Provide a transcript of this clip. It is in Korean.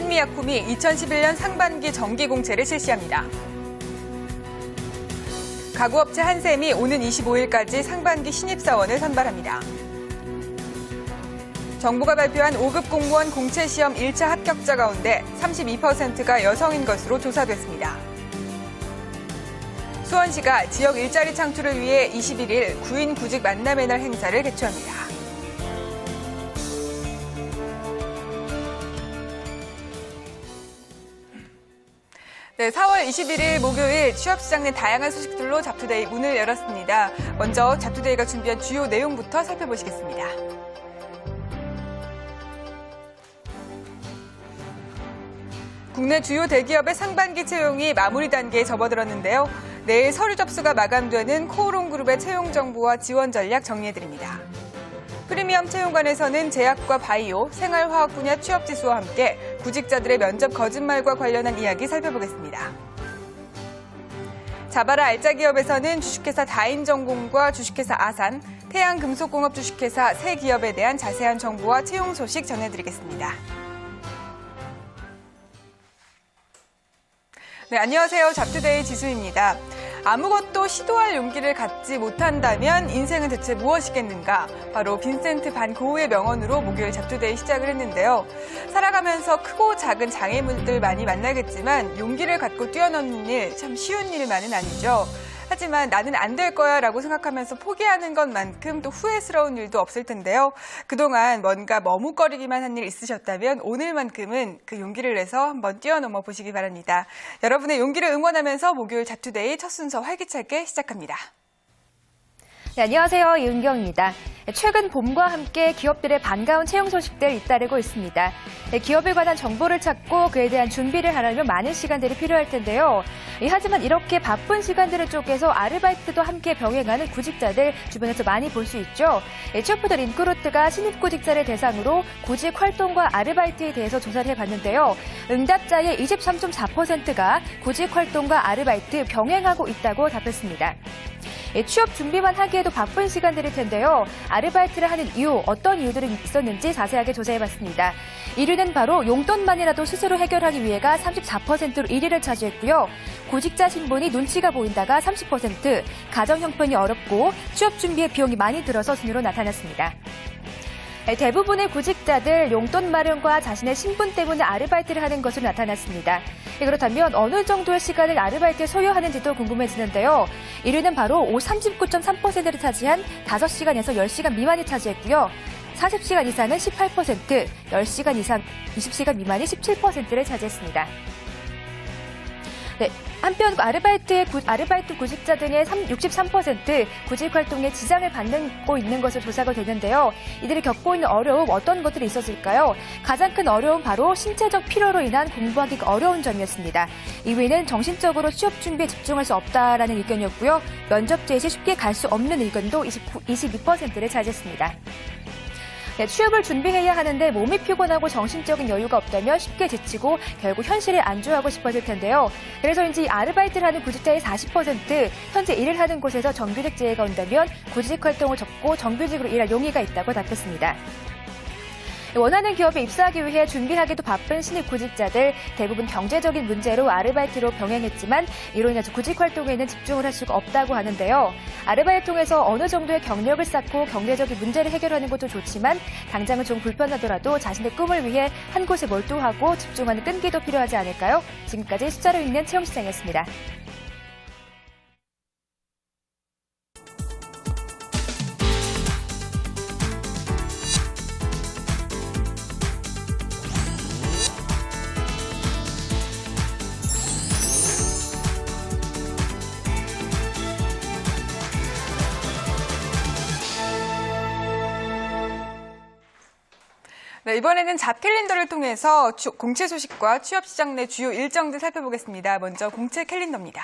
한미약품이 2011년 상반기 정기 공채를 실시합니다. 가구업체 한샘이 오는 25일까지 상반기 신입사원을 선발합니다. 정부가 발표한 5급 공무원 공채 시험 1차 합격자 가운데 32%가 여성인 것으로 조사됐습니다. 수원시가 지역 일자리 창출을 위해 21일 구인 구직 만남의 날 행사를 개최합니다. 네, 4월 21일 목요일 취업시장 내 다양한 소식들로 잡투데이 문을 열었습니다. 먼저 잡투데이가 준비한 주요 내용부터 살펴보시겠습니다. 국내 주요 대기업의 상반기 채용이 마무리 단계에 접어들었는데요. 내일 서류 접수가 마감되는 코오롱그룹의 채용 정보와 지원 전략 정리해드립니다. 프리미엄 채용관에서는 제약과 바이오, 생활화학 분야 취업 지수와 함께 구직자들의 면접 거짓말과 관련한 이야기 살펴보겠습니다. 자바라 알짜기업에서는 주식회사 다인전공과 주식회사 아산, 태양금속공업 주식회사 세 기업에 대한 자세한 정보와 채용 소식 전해드리겠습니다. 네, 안녕하세요. 잡투데이 지수입니다. 아무것도 시도할 용기를 갖지 못한다면 인생은 대체 무엇이겠는가? 바로 빈센트 반 고흐의 명언으로 목요일 잡투데이 시작을 했는데요. 살아가면서 크고 작은 장애물들 많이 만나겠지만 용기를 갖고 뛰어넘는 일 참 쉬운 일만은 아니죠. 하지만 나는 안 될 거야 라고 생각하면서 포기하는 것만큼 또 후회스러운 일도 없을 텐데요. 그동안 뭔가 머뭇거리기만 한 일 있으셨다면 오늘만큼은 그 용기를 내서 한번 뛰어넘어 보시기 바랍니다. 여러분의 용기를 응원하면서 목요일 잡투데이 첫 순서 활기차게 시작합니다. 네, 안녕하세요. 이은경입니다. 최근 봄과 함께 기업들의 반가운 채용 소식들 잇따르고 있습니다. 기업에 관한 정보를 찾고 그에 대한 준비를 하려면 많은 시간들이 필요할 텐데요. 하지만 이렇게 바쁜 시간들을 쪼개서 아르바이트도 함께 병행하는 구직자들 주변에서 많이 볼 수 있죠. 취업포털 인크루트가 신입 구직자를 대상으로 구직 활동과 아르바이트에 대해서 조사를 해봤는데요. 응답자의 23.4%가 구직 활동과 아르바이트 병행하고 있다고 답했습니다. 취업 준비만 하기에도 바쁜 시간들일 텐데요. 아르바이트를 하는 이유, 어떤 이유들이 있었는지 자세하게 조사해봤습니다. 1위는 바로 용돈만이라도 스스로 해결하기 위해가 34%로 1위를 차지했고요. 구직자 신분이 눈치가 보인다가 30%, 가정 형편이 어렵고 취업 준비에 비용이 많이 들어서 순위로 나타났습니다. 대부분의 구직자들 용돈 마련과 자신의 신분 때문에 아르바이트를 하는 것으로 나타났습니다. 그렇다면 어느 정도의 시간을 아르바이트에 소요하는지도 궁금해지는데요. 1위는 바로 39.3%를 차지한 5시간에서 10시간 미만이 차지했고요. 40시간 이상은 18%, 10시간 이상 20시간 미만이 17%를 차지했습니다. 네, 한편 아르바이트 구직자 등의 63% 구직 활동에 지장을 받고 있는 것으로 조사가 되는데요. 이들이 겪고 있는 어려움 어떤 것들이 있었을까요? 가장 큰 어려움 바로 신체적 피로로 인한 공부하기가 어려운 점이었습니다. 2위는 정신적으로 취업 준비에 집중할 수 없다라는 의견이었고요. 면접 제시 쉽게 갈 수 없는 의견도 22%를 차지했습니다. 네, 취업을 준비해야 하는데 몸이 피곤하고 정신적인 여유가 없다면 쉽게 지치고 결국 현실에 안주하고 싶어질 텐데요. 그래서인지 아르바이트를 하는 구직자의 40%, 현재 일을 하는 곳에서 정규직 제의가 온다면 구직 활동을 접고 정규직으로 일할 용의가 있다고 답했습니다. 원하는 기업에 입사하기 위해 준비하기도 바쁜 신입 구직자들, 대부분 경제적인 문제로 아르바이트로 병행했지만 이로 인해서 구직 활동에는 집중을 할 수가 없다고 하는데요. 아르바이트를 통해서 어느 정도의 경력을 쌓고 경제적인 문제를 해결하는 것도 좋지만 당장은 좀 불편하더라도 자신의 꿈을 위해 한 곳에 몰두하고 집중하는 끈기도 필요하지 않을까요? 지금까지 숫자로 읽는 채용시장이었습니다. 네, 이번에는 잡캘린더를 통해서 공채 소식과 취업시장 내 주요 일정들 살펴보겠습니다. 먼저 공채 캘린더입니다.